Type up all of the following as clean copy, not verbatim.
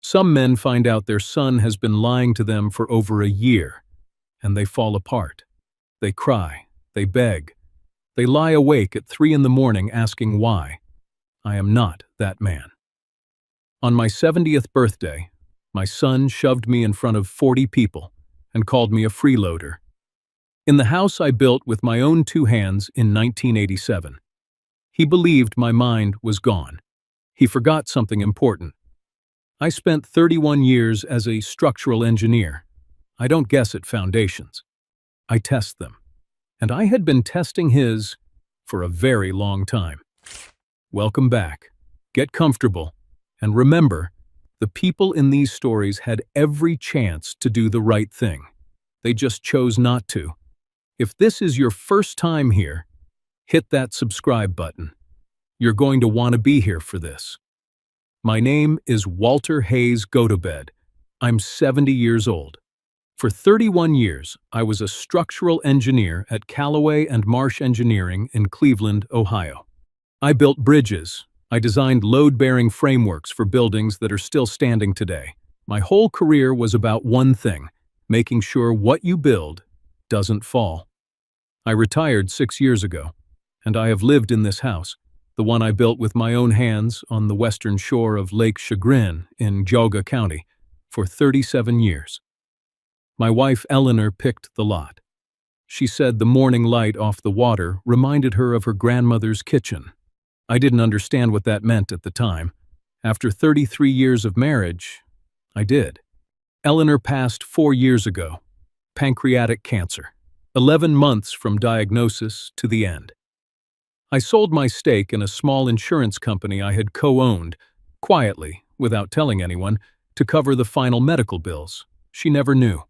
Some men find out their son has been lying to them for over a year, and they fall apart. They cry, they beg, they lie awake at 3 in the morning asking why. I am not that man. On my 70th birthday, my son shoved me in front of 40 people and called me a freeloader. In the house I built with my own 2 hands in 1987. He believed my mind was gone. He forgot something important. I spent 31 years as a structural engineer. I don't guess at foundations. I test them. And I had been testing his for a very long time. Welcome back. Get comfortable. And remember, the people in these stories had every chance to do the right thing. They just chose not to. If this is your first time here, hit that subscribe button. You're going to want to be here for this. My name is Walter Hayes Gotobed. I'm 70 years old. For 31 years, I was a structural engineer at Callaway and Marsh Engineering in Cleveland, Ohio. I built bridges. I designed load-bearing frameworks for buildings that are still standing today. My whole career was about one thing: making sure what you build doesn't fall. I retired 6 years ago, and I have lived in this house, the one I built with my own hands on the western shore of Lake Chagrin in Geauga County, for 37 years. My wife Eleanor picked the lot. She said the morning light off the water reminded her of her grandmother's kitchen. I didn't understand what that meant at the time. After 33 years of marriage, I did. Eleanor passed 4 years ago. Pancreatic cancer. 11 months from diagnosis to the end. I sold my stake in a small insurance company I had co-owned, quietly, without telling anyone, to cover the final medical bills. She never knew.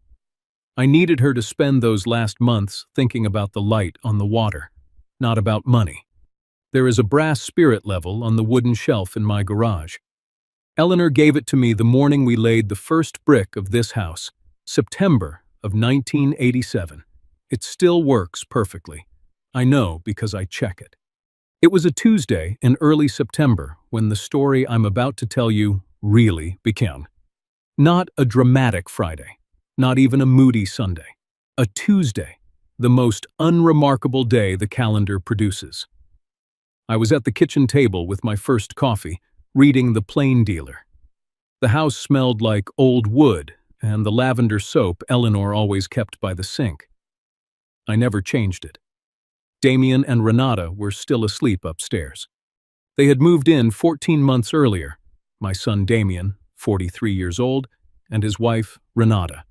I needed her to spend those last months thinking about the light on the water, not about money. There is a brass spirit level on the wooden shelf in my garage. Eleanor gave it to me the morning we laid the first brick of this house, September of 1987. It still works perfectly. I know because I check it. It was a Tuesday in early September when the story I'm about to tell you really began. Not a dramatic Friday, not even a moody Sunday. A Tuesday, the most unremarkable day the calendar produces. I was at the kitchen table with my first coffee, reading The Plain Dealer. The house smelled like old wood and the lavender soap Eleanor always kept by the sink. I never changed it. Damien and Renata were still asleep upstairs. They had moved in 14 months earlier, my son Damien, 43 years old, and his wife, Renata.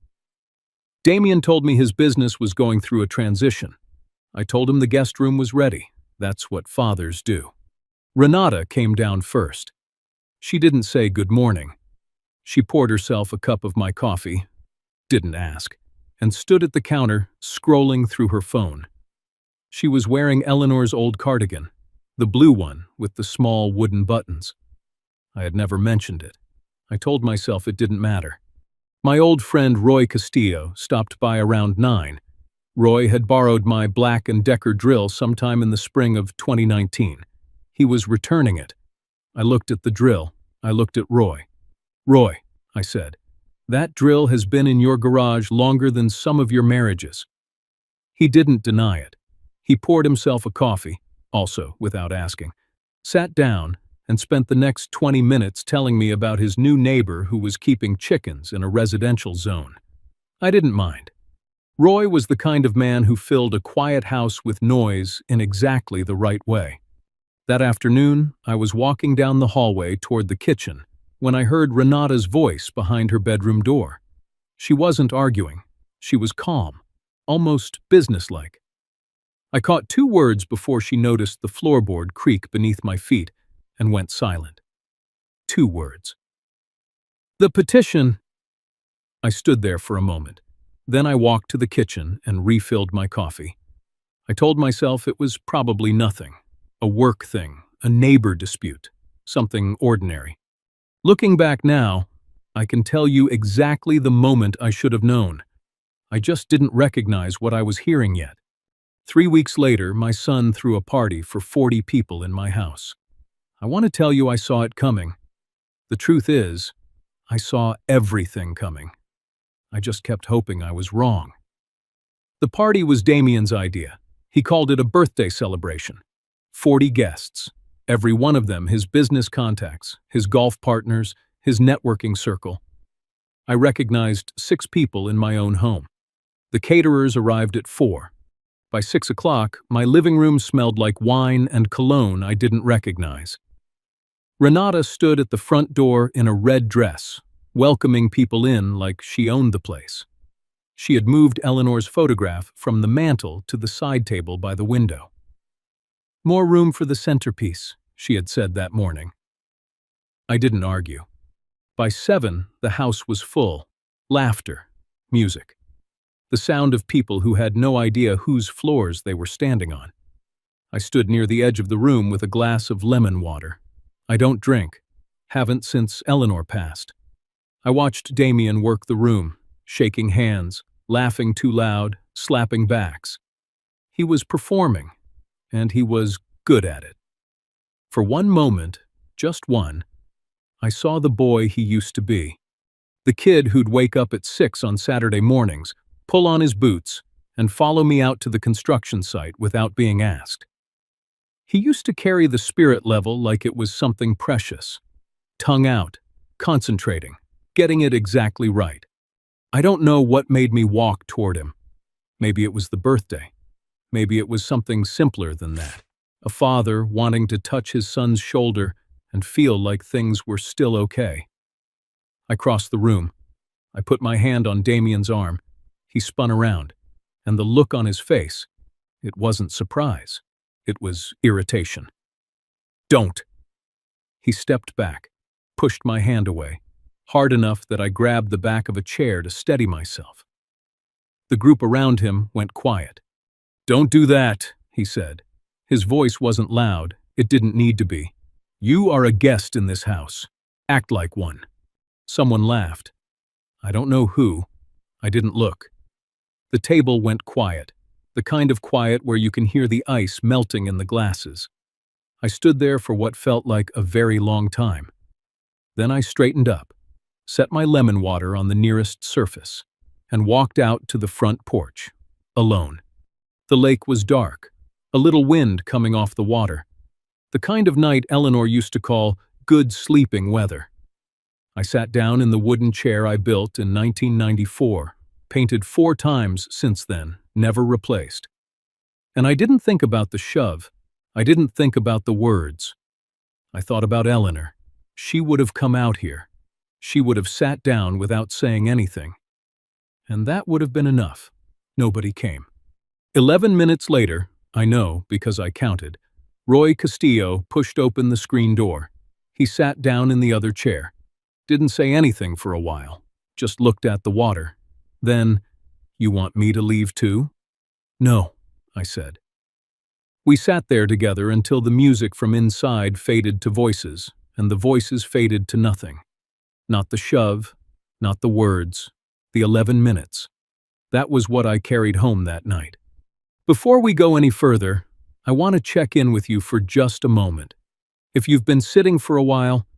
Damien told me his business was going through a transition. I told him the guest room was ready. That's what fathers do. Renata came down first. She didn't say good morning. She poured herself a cup of my coffee, didn't ask, and stood at the counter, scrolling through her phone. She was wearing Eleanor's old cardigan, the blue one with the small wooden buttons. I had never mentioned it. I told myself it didn't matter. My old friend Roy Castillo stopped by around 9. Roy had borrowed my Black & Decker drill sometime in the spring of 2019. He was returning it. I looked at the drill. I looked at Roy. "Roy," I said, "that drill has been in your garage longer than some of your marriages." He didn't deny it. He poured himself a coffee, also without asking, sat down, and spent the next 20 minutes telling me about his new neighbor who was keeping chickens in a residential zone. I didn't mind. Roy was the kind of man who filled a quiet house with noise in exactly the right way. That afternoon, I was walking down the hallway toward the kitchen when I heard Renata's voice behind her bedroom door. She wasn't arguing. She was calm, almost businesslike. I caught 2 words before she noticed the floorboard creak beneath my feet and went silent. 2 words. "The petition." I stood there for a moment. Then I walked to the kitchen and refilled my coffee. I told myself it was probably nothing. A work thing, a neighbor dispute, something ordinary. Looking back now, I can tell you exactly the moment I should have known. I just didn't recognize what I was hearing yet. 3 weeks later, my son threw a party for 40 people in my house. I want to tell you I saw it coming. The truth is, I saw everything coming. I just kept hoping I was wrong. The party was Damien's idea. He called it a birthday celebration. 40 guests, every one of them his business contacts, his golf partners, his networking circle. I recognized 6 people in my own home. The caterers arrived at 4. By 6 o'clock, my living room smelled like wine and cologne I didn't recognize. Renata stood at the front door in a red dress, welcoming people in like she owned the place. She had moved Eleanor's photograph from the mantel to the side table by the window. "More room for the centerpiece," she had said that morning. I didn't argue. By 7, the house was full. Laughter, music. The sound of people who had no idea whose floors they were standing on. I stood near the edge of the room with a glass of lemon water. I don't drink. Haven't since Eleanor passed. I watched Damien work the room, shaking hands, laughing too loud, slapping backs. He was performing, and he was good at it. For one moment, just one, I saw the boy he used to be. The kid who'd wake up at 6 on Saturday mornings, pull on his boots, and follow me out to the construction site without being asked. He used to carry the spirit level like it was something precious. Tongue out, concentrating, getting it exactly right. I don't know what made me walk toward him. Maybe it was the birthday. Maybe it was something simpler than that. A father wanting to touch his son's shoulder and feel like things were still okay. I crossed the room. I put my hand on Damien's arm. He spun around, and the look on his face, it wasn't surprise. It was irritation. "Don't!" He stepped back, pushed my hand away, hard enough that I grabbed the back of a chair to steady myself. The group around him went quiet. "Don't do that," he said. His voice wasn't loud. It didn't need to be. "You are a guest in this house. Act like one." Someone laughed. I don't know who. I didn't look. The table went quiet, the kind of quiet where you can hear the ice melting in the glasses. I stood there for what felt like a very long time. Then I straightened up, set my lemon water on the nearest surface, and walked out to the front porch, alone. The lake was dark, a little wind coming off the water. The kind of night Eleanor used to call good sleeping weather. I sat down in the wooden chair I built in 1994, painted 4 times since then, never replaced. And I didn't think about the shove. I didn't think about the words. I thought about Eleanor. She would have come out here. She would have sat down without saying anything. And that would have been enough. Nobody came. 11 minutes later, I know because I counted, Roy Castillo pushed open the screen door. He sat down in the other chair. Didn't say anything for a while. Just looked at the water. Then, "You want me to leave too?" "No," I said. We sat there together until the music from inside faded to voices, and the voices faded to nothing. Not the shove, not the words, the 11 minutes. That was what I carried home that night. Before we go any further, I want to check in with you for just a moment. If you've been sitting for a while,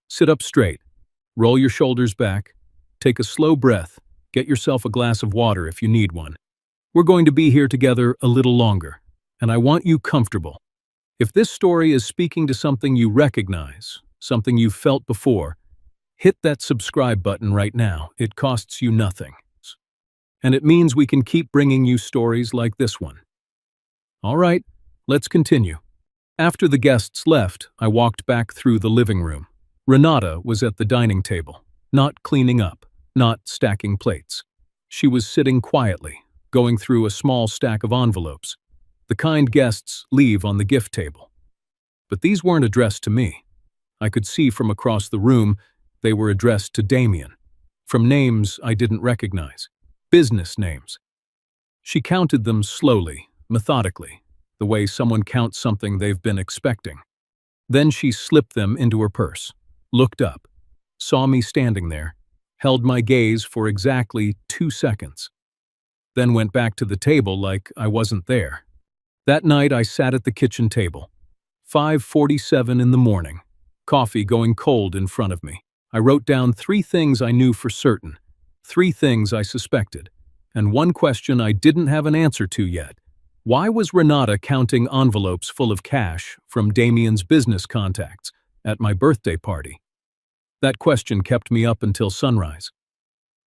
sit up straight, roll your shoulders back, take a slow breath, get yourself a glass of water if you need one. We're going to be here together a little longer, and I want you comfortable. If this story is speaking to something you recognize, something you've felt before, hit that subscribe button right now. It costs you nothing. And it means we can keep bringing you stories like this one. All right, let's continue. After the guests left, I walked back through the living room. Renata was at the dining table, not cleaning up, not stacking plates. She was sitting quietly, going through a small stack of envelopes, the kind guests leave on the gift table. But these weren't addressed to me. I could see from across the room they were addressed to Damien, from names I didn't recognize, business names. She counted them slowly, methodically, the way someone counts something they've been expecting. Then she slipped them into her purse, looked up, saw me standing there, held my gaze for exactly 2 seconds, then went back to the table like I wasn't there. That night I sat at the kitchen table, 5:47 in the morning, coffee going cold in front of me. I wrote down 3 things I knew for certain, 3 things I suspected, and one question I didn't have an answer to yet. Why was Renata counting envelopes full of cash from Damien's business contacts at my birthday party? That question kept me up until sunrise.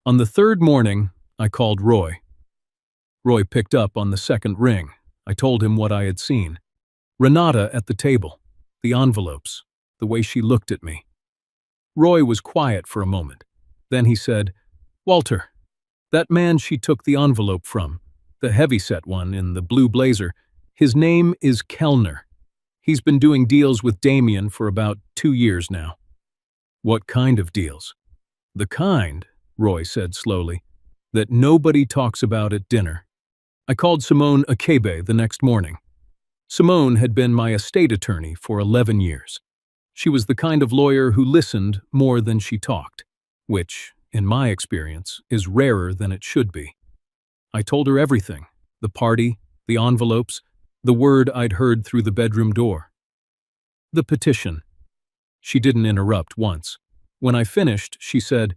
On the third morning, I called Roy. Roy picked up on the second ring. I told him what I had seen. Renata at the table, the envelopes, the way she looked at me. Roy was quiet for a moment. Then he said, "Walter, that man she took the envelope from, the heavyset one in the blue blazer, his name is Kellner. He's been doing deals with Damien for about 2 years now." "What kind of deals?" "The kind," Roy said slowly, "that nobody talks about at dinner." I called Simone Akebe the next morning. Simone had been my estate attorney for 11 years. She was the kind of lawyer who listened more than she talked, which, in my experience, is rarer than it should be. I told her everything, the party, the envelopes, the word I'd heard through the bedroom door. The petition. She didn't interrupt once. When I finished, she said,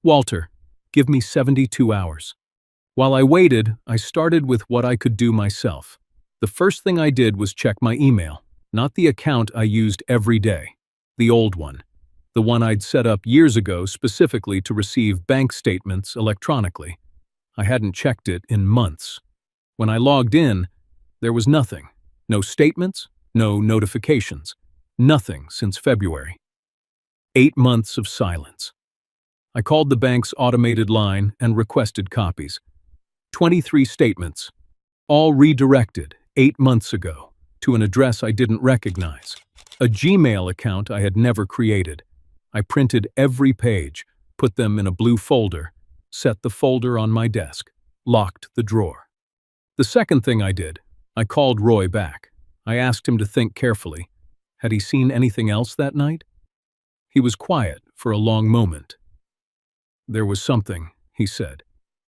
"Walter, give me 72 hours. While I waited, I started with what I could do myself. The first thing I did was check my email, not the account I used every day, the old one, the one I'd set up years ago specifically to receive bank statements electronically. I hadn't checked it in months. When I logged in, there was nothing. No statements, no notifications. Nothing since February. 8 months of silence. I called the bank's automated line and requested copies. 23 statements, all redirected 8 months ago to an address I didn't recognize, a Gmail account I had never created. I printed every page, put them in a blue folder, set the folder on my desk, locked the drawer. The second thing I did, I called Roy back. I asked him to think carefully. Had he seen anything else that night? He was quiet for a long moment. "There was something," he said,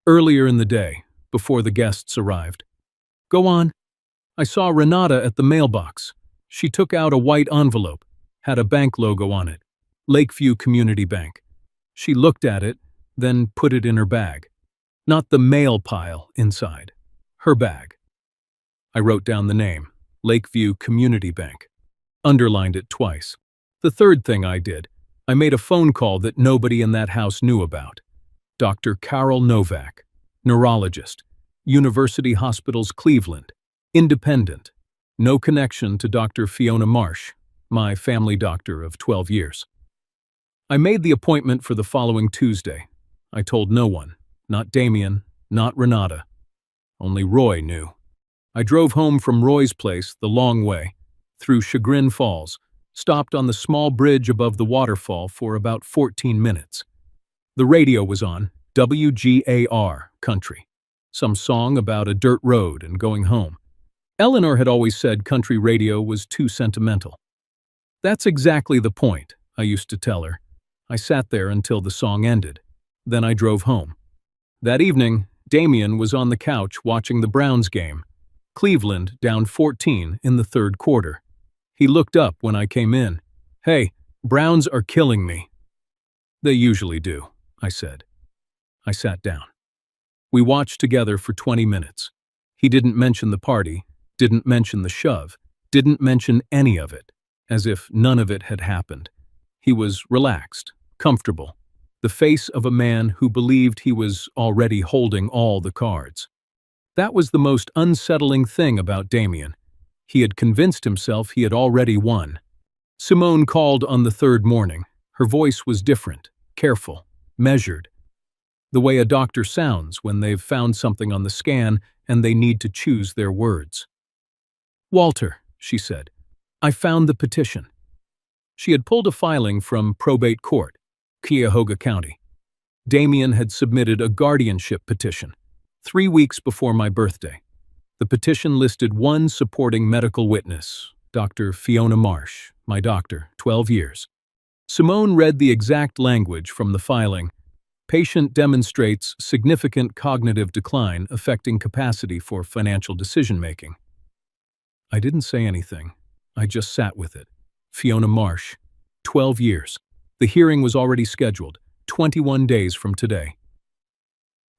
"earlier in the day, before the guests arrived." "Go on." "I saw Renata at the mailbox. She took out a white envelope, had a bank logo on it, Lakeview Community Bank. She looked at it, then put it in her bag. Not the mail pile inside. Her bag." I wrote down the name, Lakeview Community Bank. Underlined it twice. The third thing I did, I made a phone call that nobody in that house knew about. Dr. Carol Novak, neurologist, University Hospitals Cleveland, independent, no connection to Dr. Fiona Marsh, my family doctor of 12 years. I made the appointment for the following Tuesday. I told no one, not Damien, not Renata. Only Roy knew. I drove home from Roy's place the long way, through Chagrin Falls, stopped on the small bridge above the waterfall for about 14 minutes. The radio was on, WGAR country, some song about a dirt road and going home. Eleanor had always said country radio was too sentimental. "That's exactly the point," I used to tell her. I sat there until the song ended. Then I drove home. That evening, Damien was on the couch watching the Browns game. Cleveland down 14 in the third quarter. He looked up when I came in. "Hey, Browns are killing me." "They usually do," I said. I sat down. We watched together for 20 minutes. He didn't mention the party, didn't mention the shove, didn't mention any of it, as if none of it had happened. He was relaxed, comfortable, the face of a man who believed he was already holding all the cards. That was the most unsettling thing about Damien. He had convinced himself he had already won. Simone called on the third morning. Her voice was different, careful, measured. The way a doctor sounds when they've found something on the scan and they need to choose their words. "Walter," she said, "I found the petition." She had pulled a filing from probate court, Cuyahoga County. Damien had submitted a guardianship petition 3 weeks before my birthday. The petition listed one supporting medical witness, Dr. Fiona Marsh, my doctor, 12 years. Simone read the exact language from the filing. Patient demonstrates significant cognitive decline affecting capacity for financial decision-making. I didn't say anything. I just sat with it. Fiona Marsh, 12 years. The hearing was already scheduled, 21 days from today.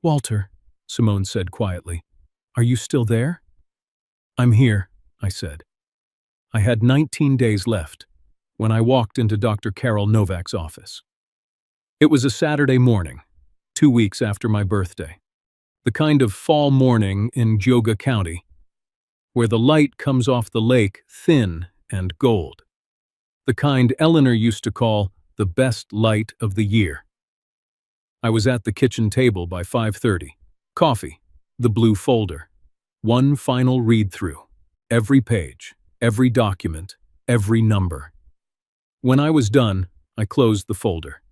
"Walter," Simone said quietly, "are you still there?" "I'm here," I said. I had 19 days left when I walked into Dr. Carol Novak's office. It was a Saturday morning, 2 weeks after my birthday. The kind of fall morning in Geauga County, where the light comes off the lake thin and gold. The kind Eleanor used to call the best light of the year. I was at the kitchen table by 5:30. Coffee, the blue folder, one final read-through, every page, every document, every number. When I was done, I closed the folder,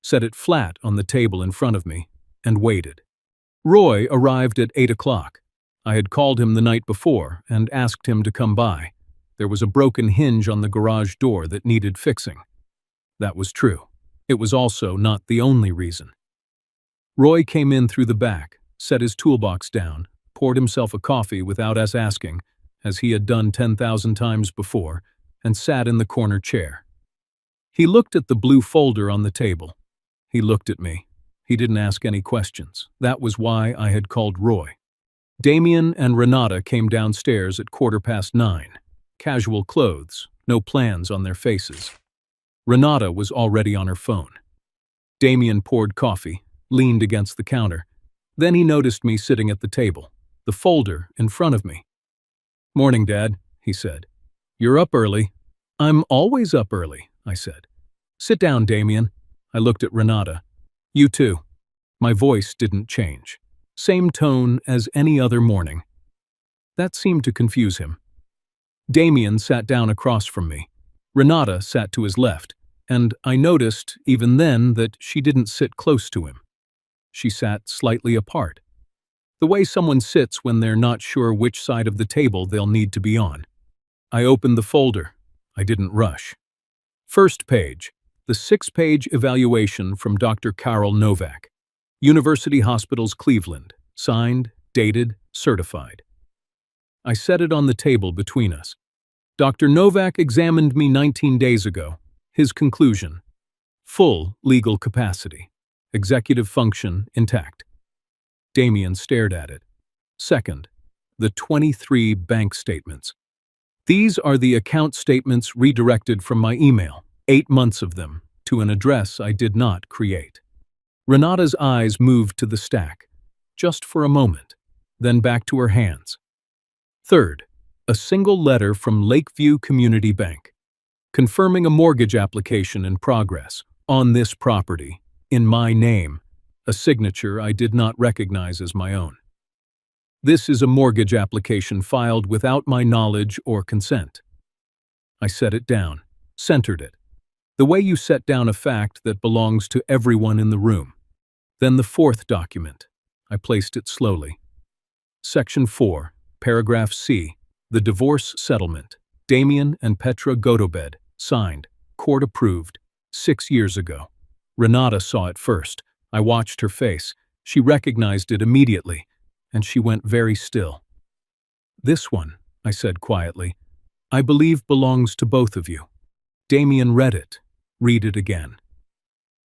set it flat on the table in front of me, and waited. Roy arrived at 8 o'clock. I had called him the night before and asked him to come by. There was a broken hinge on the garage door that needed fixing. That was true. It was also not the only reason. Roy came in through the back, set his toolbox down, poured himself a coffee without us asking, as he had done 10,000 times before, and sat in the corner chair. He looked at the blue folder on the table. He looked at me. He didn't ask any questions. That was why I had called Roy. Damien and Renata came downstairs at 9:15. Casual clothes, no plans on their faces. Renata was already on her phone. Damien poured coffee, leaned against the counter. Then he noticed me sitting at the table, the folder in front of me. "Morning, Dad," he said. "You're up early." "I'm always up early," I said. "Sit down, Damien." I looked at Renata. "You too." My voice didn't change. Same tone as any other morning. That seemed to confuse him. Damien sat down across from me. Renata sat to his left, and I noticed, even then, that she didn't sit close to him. She sat slightly apart. The way someone sits when they're not sure which side of the table they'll need to be on. I opened the folder. I didn't rush. First page, the 6-page evaluation from Dr. Carol Novak. University Hospitals, Cleveland. Signed, dated, certified. I set it on the table between us. Dr. Novak examined me 19 days ago. His conclusion: full legal capacity. Executive function intact. Damien stared at it. Second, the 23 bank statements. These are the account statements redirected from my email, 8 months of them, to an address I did not create. Renata's eyes moved to the stack, just for a moment, then back to her hands. Third, a single letter from Lakeview Community Bank, confirming a mortgage application in progress, on this property, in my name, a signature I did not recognize as my own. This is a mortgage application filed without my knowledge or consent. I set it down, centered it, the way you set down a fact that belongs to everyone in the room. Then the fourth document. I placed it slowly. Section 4, paragraph C, the divorce settlement. Damien and Petra Gotobed, signed, court approved, 6 years ago. Renata saw it first. I watched her face. She recognized it immediately, and she went very still. "This one," I said quietly, "I believe belongs to both of you." Damien read it. Read it again.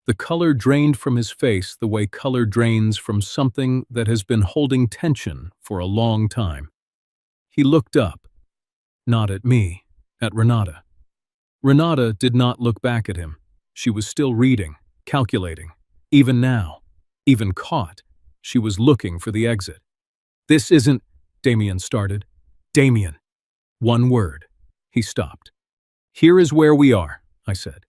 The color drained from his face the way color drains from something that has been holding tension for a long time. He looked up, not at me, at Renata. Renata did not look back at him. She was still reading, calculating. Even now, even caught, she was looking for the exit. "This isn't," Damien started. "Damien." One word. He stopped. "Here is where we are," I said.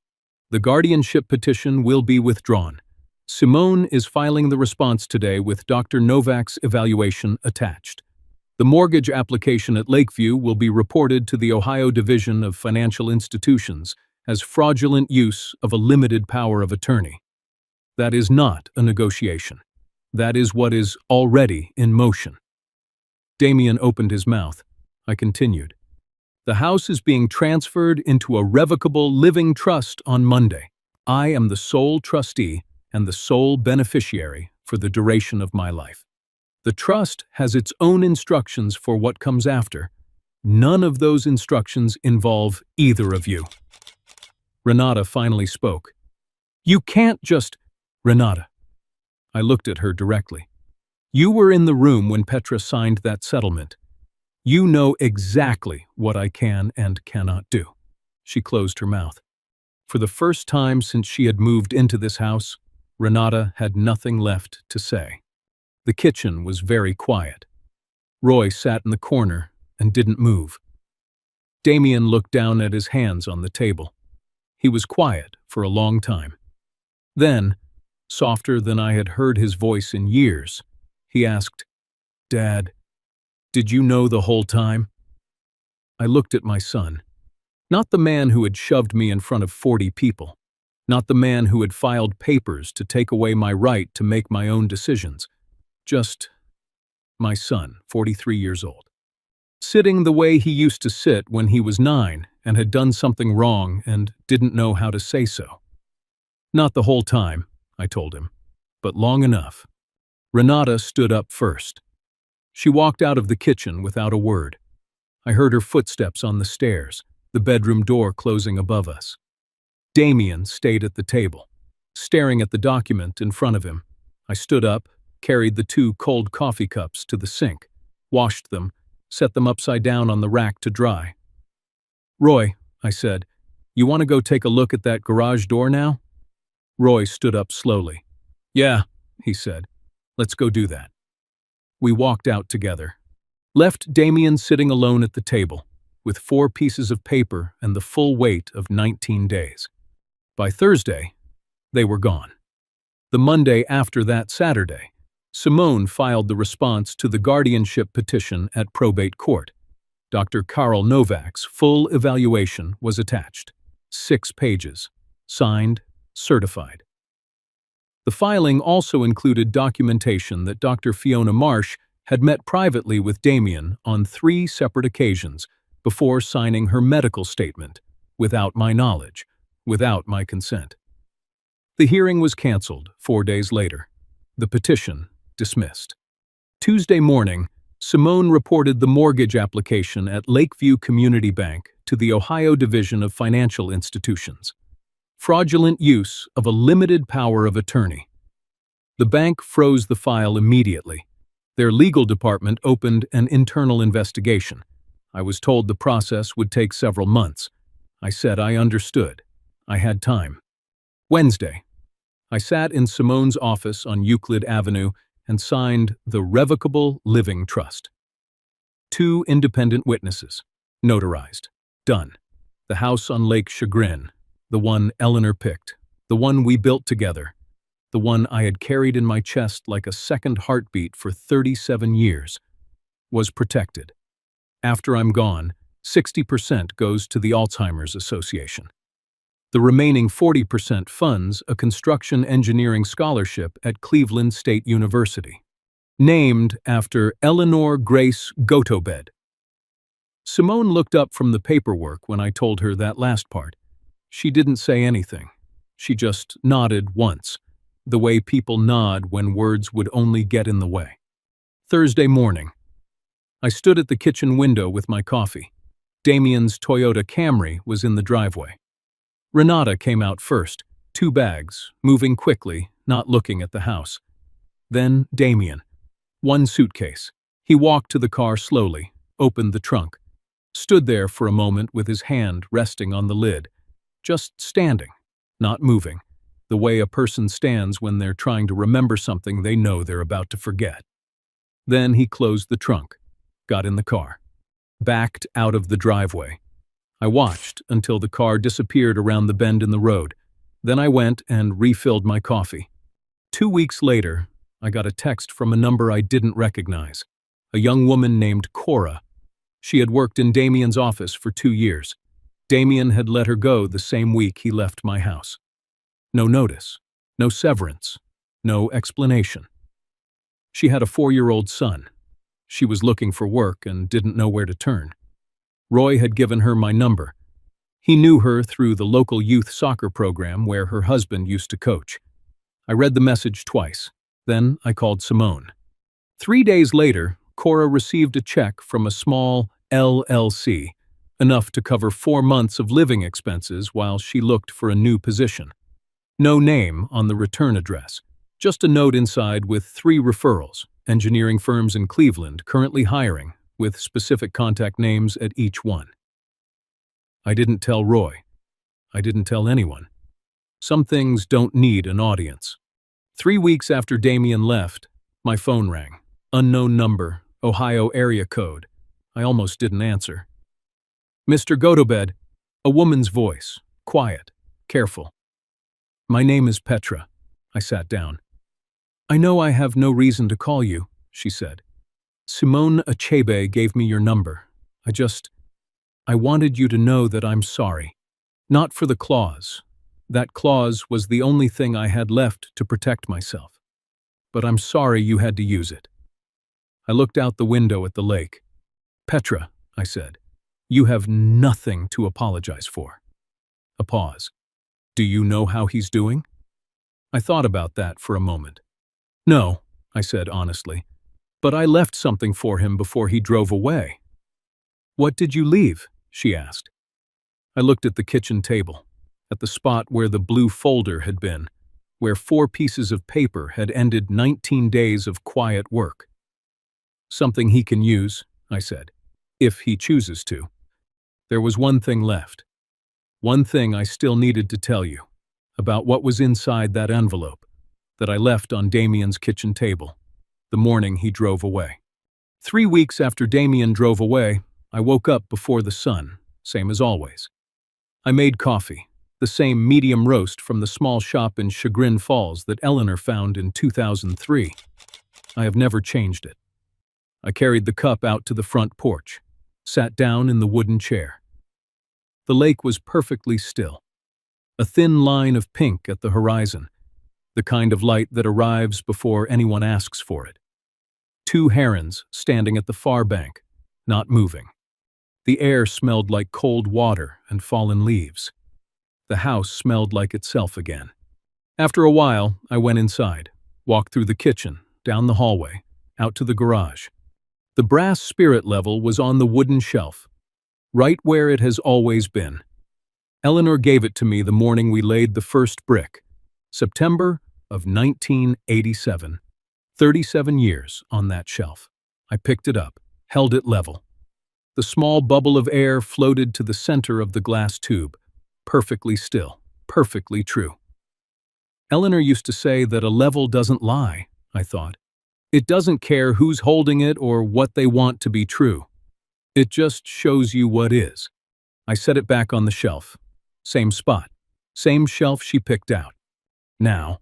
"The guardianship petition will be withdrawn. Simone is filing the response today with Dr. Novak's evaluation attached. The mortgage application at Lakeview will be reported to the Ohio Division of Financial Institutions as fraudulent use of a limited power of attorney. That is not a negotiation. That is what is already in motion." Damien opened his mouth. I continued. "The house is being transferred into a revocable living trust on Monday. I am the sole trustee and the sole beneficiary for the duration of my life. The trust has its own instructions for what comes after. None of those instructions involve either of you." Renata finally spoke. You can't just... Renata. I looked at her directly. You were in the room when Petra signed that settlement. You know exactly what I can and cannot do. She closed her mouth. For the first time since she had moved into this house, Renata had nothing left to say. The kitchen was very quiet. Roy sat in the corner and didn't move. Damien looked down at his hands on the table. He was quiet for a long time. Then, softer than I had heard his voice in years, he asked, "Dad, did you know the whole time?" I looked at my son. Not the man who had shoved me in front of 40 people. Not the man who had filed papers to take away my right to make my own decisions. Just my son, 43 years old. Sitting the way he used to sit when he was 9 and had done something wrong and didn't know how to say so. Not the whole time, I told him, but long enough. Renata stood up first. She walked out of the kitchen without a word. I heard her footsteps on the stairs, the bedroom door closing above us. Damien stayed at the table, staring at the document in front of him. I stood up, carried the 2 cold coffee cups to the sink, washed them, set them upside down on the rack to dry. "Roy," I said, "you want to go take a look at that garage door now?" Roy stood up slowly. "Yeah," he said, "let's go do that." We walked out together. Left Damien sitting alone at the table, with 4 pieces of paper and the full weight of 19 days. By Thursday, they were gone. The Monday after that Saturday, Simone filed the response to the guardianship petition at probate court. Dr. Karl Novak's full evaluation was attached. 6 pages. Signed, certified. The filing also included documentation that Dr. Fiona Marsh had met privately with Damien on 3 separate occasions before signing her medical statement, without my knowledge, without my consent. The hearing was canceled 4 days later. The petition dismissed. Tuesday morning, Simone reported the mortgage application at Lakeview Community Bank to the Ohio Division of Financial Institutions. Fraudulent use of a limited power of attorney. The bank froze the file immediately. Their legal department opened an internal investigation. I was told the process would take several months. I said I understood. I had time. Wednesday, I sat in Simone's office on Euclid Avenue and signed the Revocable Living Trust. 2 independent witnesses. Notarized. Done. The house on Lake Chagrin. The one Eleanor picked. The one we built together. The one I had carried in my chest like a second heartbeat for 37 years. Was protected. After I'm gone, 60% goes to the Alzheimer's Association. The remaining 40% funds a construction engineering scholarship at Cleveland State University, named after Eleanor Grace Gotobed. Simone looked up from the paperwork when I told her that last part. She didn't say anything. She just nodded once, the way people nod when words would only get in the way. Thursday morning. I stood at the kitchen window with my coffee. Damien's Toyota Camry was in the driveway. Renata came out first, 2 bags, moving quickly, not looking at the house. Then Damien. 1 suitcase. He walked to the car slowly, opened the trunk, stood there for a moment with his hand resting on the lid, just standing, not moving, the way a person stands when they're trying to remember something they know they're about to forget. Then he closed the trunk, got in the car, backed out of the driveway. I watched until the car disappeared around the bend in the road. Then I went and refilled my coffee. 2 weeks later, I got a text from a number I didn't recognize. A young woman named Cora. She had worked in Damien's office for 2 years. Damien had let her go the same week he left my house. No notice, no severance, no explanation. She had a 4-year-old son. She was looking for work and didn't know where to turn. Roy had given her my number. He knew her through the local youth soccer program where her husband used to coach. I read the message twice. Then I called Simone. 3 days later, Cora received a check from a small LLC, enough to cover 4 months of living expenses while she looked for a new position. No name on the return address, just a note inside with 3 referrals, engineering firms in Cleveland currently hiring, with specific contact names at each one. I didn't tell Roy. I didn't tell anyone. Some things don't need an audience. 3 weeks after Damien left, my phone rang. Unknown number, Ohio area code. I almost didn't answer. "Mr. Gotobed," a woman's voice, quiet, careful. "My name is Petra." I sat down. "I know I have no reason to call you," she said. "Simone Achebe gave me your number. I wanted you to know that I'm sorry. Not for the clause. That clause was the only thing I had left to protect myself. But I'm sorry you had to use it." I looked out the window at the lake. "Petra," I said, "you have nothing to apologize for." A pause. "Do you know how he's doing?" I thought about that for a moment. "No," I said honestly, "but I left something for him before he drove away." "What did you leave?" she asked. I looked at the kitchen table, at the spot where the blue folder had been, where 4 pieces of paper had ended 19 days of quiet work. "Something he can use," I said, "if he chooses to." There was one thing left. One thing I still needed to tell you, about what was inside that envelope that I left on Damien's kitchen table, the morning he drove away. 3 weeks after Damien drove away, I woke up before the sun, same as always. I made coffee, the same medium roast from the small shop in Chagrin Falls that Eleanor found in 2003. I have never changed it. I carried the cup out to the front porch, sat down in the wooden chair. The lake was perfectly still. A thin line of pink at the horizon, the kind of light that arrives before anyone asks for it. 2 herons standing at the far bank, not moving. The air smelled like cold water and fallen leaves. The house smelled like itself again. After a while, I went inside, walked through the kitchen, down the hallway, out to the garage. The brass spirit level was on the wooden shelf, right where it has always been. Eleanor gave it to me the morning we laid the first brick, September of 1987. 37 years on that shelf. I picked it up, held it level. The small bubble of air floated to the center of the glass tube, perfectly still, perfectly true. Eleanor used to say that a level doesn't lie, I thought. It doesn't care who's holding it or what they want to be true. It just shows you what is. I set it back on the shelf. Same spot, same shelf she picked out. Now,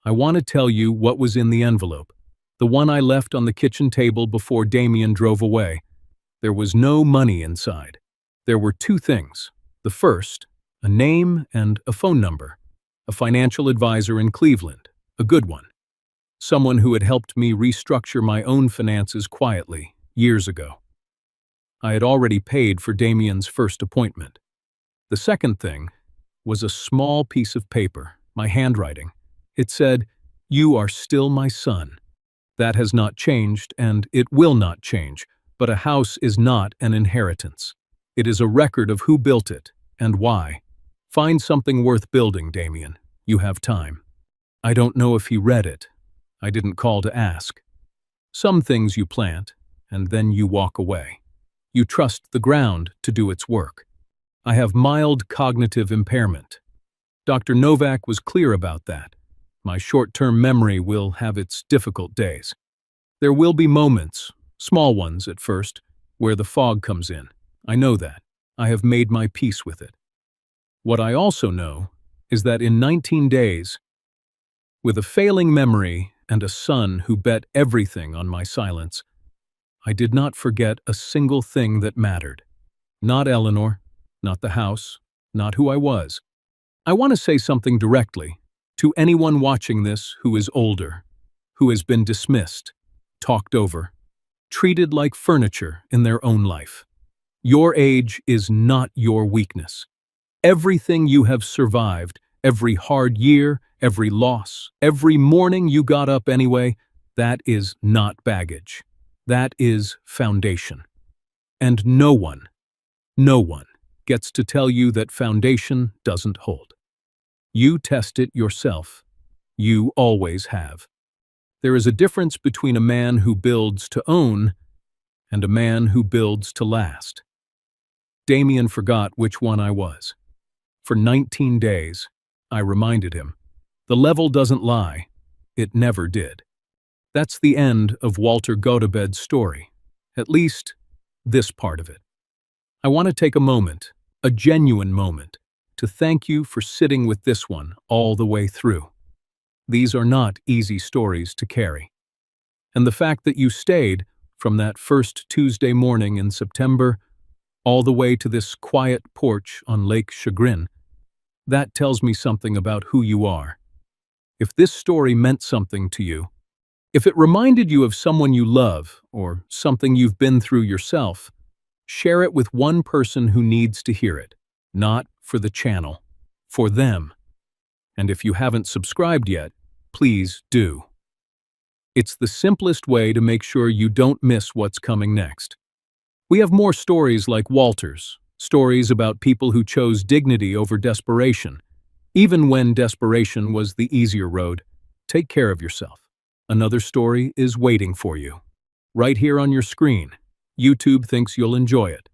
I want to tell you what was in the envelope, the one I left on the kitchen table before Damien drove away. There was no money inside. There were 2 things. The first, a name and a phone number. A financial advisor in Cleveland, a good one. Someone who had helped me restructure my own finances quietly, years ago. I had already paid for Damien's first appointment. The second thing was a small piece of paper, my handwriting. It said, "You are still my son." That has not changed, and it will not change, but a house is not an inheritance. It is a record of who built it, and why. Find something worth building, Damien. You have time. I don't know if he read it. I didn't call to ask. Some things you plant, and then you walk away. You trust the ground to do its work. I have mild cognitive impairment. Dr. Novak was clear about that. My short-term memory will have its difficult days. There will be moments, small ones at first, where the fog comes in. I know that. I have made my peace with it. What I also know is that in 19 days, with a failing memory and a son who bet everything on my silence, I did not forget a single thing that mattered. Not Eleanor, not the house, not who I was. I want to say something directly to anyone watching this who is older, who has been dismissed, talked over, treated like furniture in their own life. Your age is not your weakness. Everything you have survived, every hard year, every loss, every morning you got up anyway, that is not baggage. That is foundation. And no one gets to tell you that foundation doesn't hold. You test it yourself. You always have. There is a difference between a man who builds to own and a man who builds to last. Damien forgot which one I was. For 19 days, I reminded him. The level doesn't lie. It never did. That's the end of Walter Gotobed's story. At least, this part of it. I want to take a moment, a genuine moment, to thank you for sitting with this one all the way through. These are not easy stories to carry. And the fact that you stayed from that first Tuesday morning in September all the way to this quiet porch on Lake Chagrin, that tells me something about who you are. If this story meant something to you, if it reminded you of someone you love or something you've been through yourself, share it with one person who needs to hear it, not for the channel, for them. And if you haven't subscribed yet, please do. It's the simplest way to make sure you don't miss what's coming next. We have more stories like Walter's, stories about people who chose dignity over desperation, even when desperation was the easier road. Take care of yourself. Another story is waiting for you. Right here on your screen. YouTube thinks you'll enjoy it.